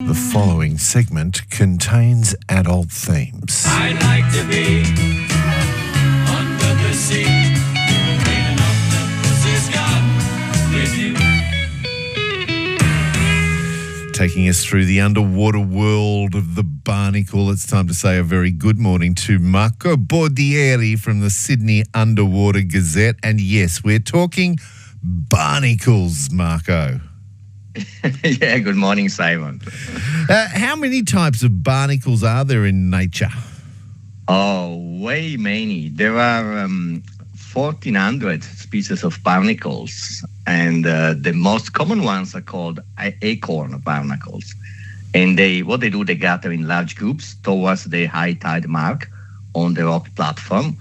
The following segment contains adult themes. I'd like to be under the sea, cleaning up the pussy's got with you. Taking us through the underwater world of the barnacle, it's time to say a very good morning to Marco Bordieri from the Sydney Underwater Gazette. And yes, we're talking barnacles, Marco. Yeah, good morning, Simon. How many types of barnacles are there in nature? Oh, way many. There are 1,400 species of barnacles, and the most common ones are called acorn barnacles. And they gather in large groups towards the high tide mark on the rock platform.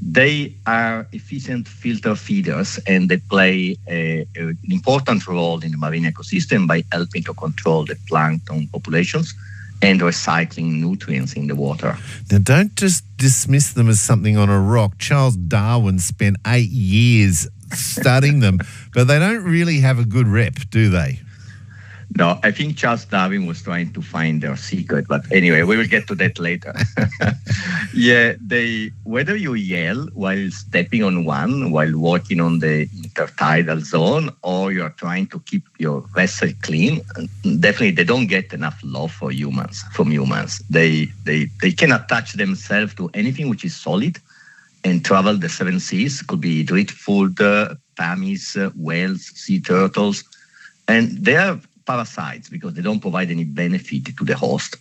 They are efficient filter feeders, and they play an important role in the marine ecosystem by helping to control the plankton populations and recycling nutrients in the water. Now, don't just dismiss them as something on a rock. Charles Darwin spent 8 years studying them, but they don't really have a good rep, do they? No, I think Charles Darwin was trying to find their secret, but anyway, we will get to that later. Yeah, whether you yell while stepping on one, while walking on the intertidal zone, or you're trying to keep your vessel clean, definitely they don't get enough love from humans. They can attach themselves to anything which is solid and travel the seven seas. Could be driftwood, tamis, whales, sea turtles, and they are parasites because they don't provide any benefit to the host.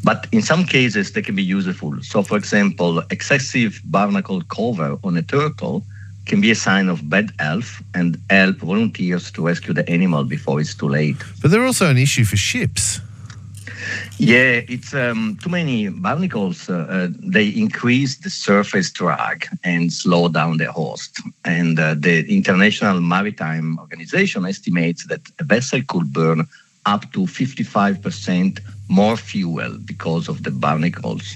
But in some cases, they can be useful. So, for example, excessive barnacle cover on a turtle can be a sign of bad health and help volunteers to rescue the animal before it's too late. But they're also an issue for ships. Yeah, it's too many barnacles. They increase the surface drag and slow down the host. And the International Maritime Organization estimates that a vessel could burn up to 55% more fuel because of the barnacles.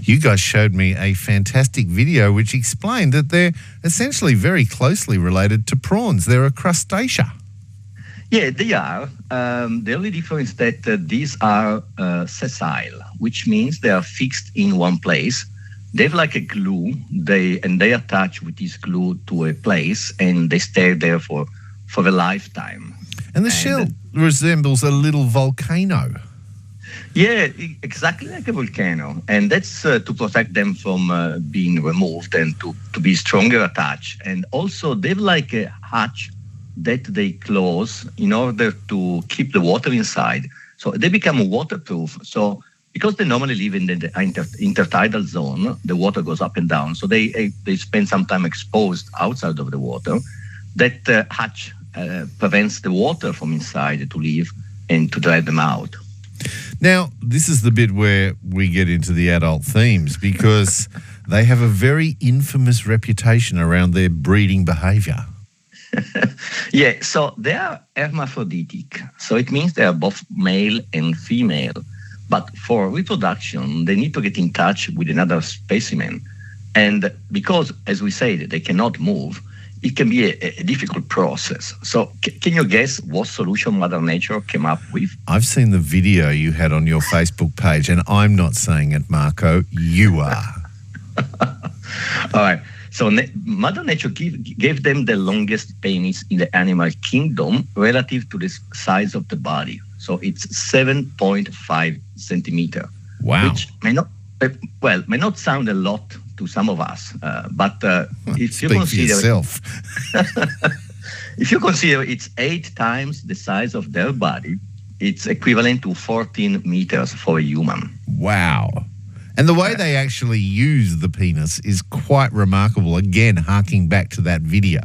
You guys showed me a fantastic video which explained that they're essentially very closely related to prawns. They're a crustacea. Yeah, they are. The only difference is that these are sessile, which means they are fixed in one place. They have like a glue, they attach with this glue to a place, and they stay there for a lifetime. And the shell resembles a little volcano. Yeah, exactly like a volcano. And that's to protect them from being removed and to be stronger attached. And also, they have like a hatch that they close in order to keep the water inside. So they become waterproof. So because they normally live in the intertidal zone, the water goes up and down. So they spend some time exposed outside of the water. That hatch prevents the water from inside to leave and to drive them out. Now, this is the bit where we get into the adult themes because they have a very infamous reputation around their breeding behaviour. Yeah, so they are hermaphroditic. So it means they are both male and female. But for reproduction, they need to get in touch with another specimen. And because, as we said, they cannot move, it can be a difficult process. So can you guess what solution Mother Nature came up with? I've seen the video you had on your Facebook page, and I'm not saying it, Marco. You are. All right. So Mother Nature gave them the longest penis in the animal kingdom relative to the size of the body. So it's 7.5 centimeter. Wow. Which may not sound a lot to some of us, but if you consider yourself. if you consider it's 8 times the size of their body, it's equivalent to 14 meters for a human. Wow. And the way they actually use the penis is quite remarkable, again, harking back to that video.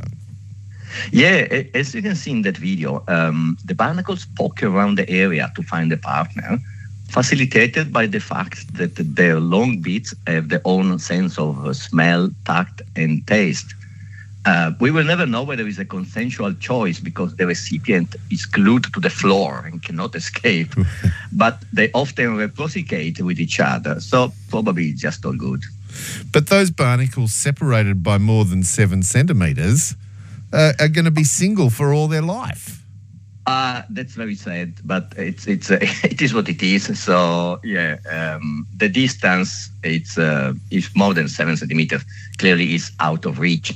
Yeah, as you can see in that video, the barnacles poke around the area to find a partner, facilitated by the fact that their long beaks have their own sense of smell, tact, and taste. We will never know whether it's a consensual choice because the recipient is glued to the floor and cannot escape. But they often reciprocate with each other, so probably it's just all good. But those barnacles separated by more than 7 centimetres are going to be single for all their life. That's very sad, but it's it is what it is. So yeah, the distance it's is more than 7 centimeters. Clearly, is out of reach.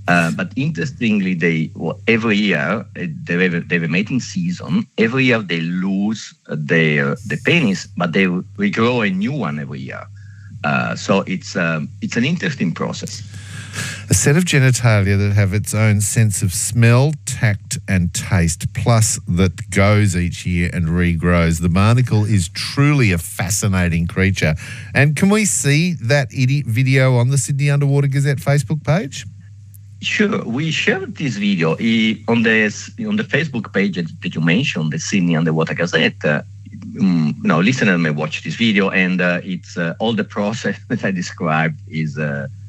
But interestingly, every year they have a mating season. Every year they lose the penis, but they regrow a new one every year. So it's an interesting process. A set of genitalia that have its own sense of smell, tact and taste, plus that goes each year and regrows. The barnacle is truly a fascinating creature. And can we see that video on the Sydney Underwater Gazette Facebook page? Sure, we shared this video on the Facebook page that you mentioned, the Sydney Underwater Gazette. Listeners may watch this video, and it's all the process that I described is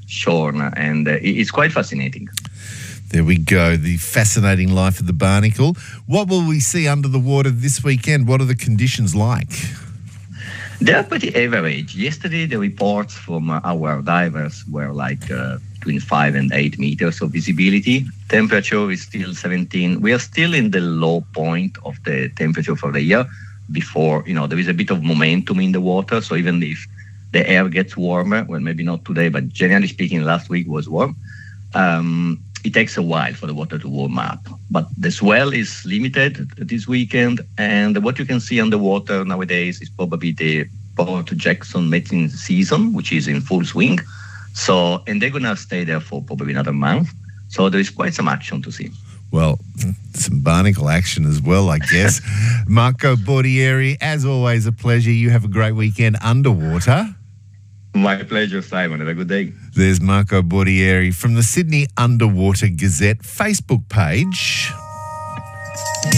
shorn, and it's quite fascinating. There we go, the fascinating life of the barnacle. What will we see under the water this weekend? What are the conditions like? They are pretty average. Yesterday, the reports from our divers were like between 5 and 8 meters of visibility. Temperature is still 17. We are still in the low point of the temperature for the year. Before, there is a bit of momentum in the water. So even if the air gets warmer, well, maybe not today, but generally speaking, last week was warm. It takes a while for the water to warm up. But the swell is limited this weekend. And what you can see underwater nowadays is probably the Port Jackson mating season, which is in full swing. So, and they're going to stay there for probably another month. So there is quite some action to see. Well, some barnacle action as well, I guess. Marco Bordieri, as always, a pleasure. You have a great weekend underwater. My pleasure, Simon. Have a good day. There's Marco Bordieri from the Sydney Underwater Gazette Facebook page.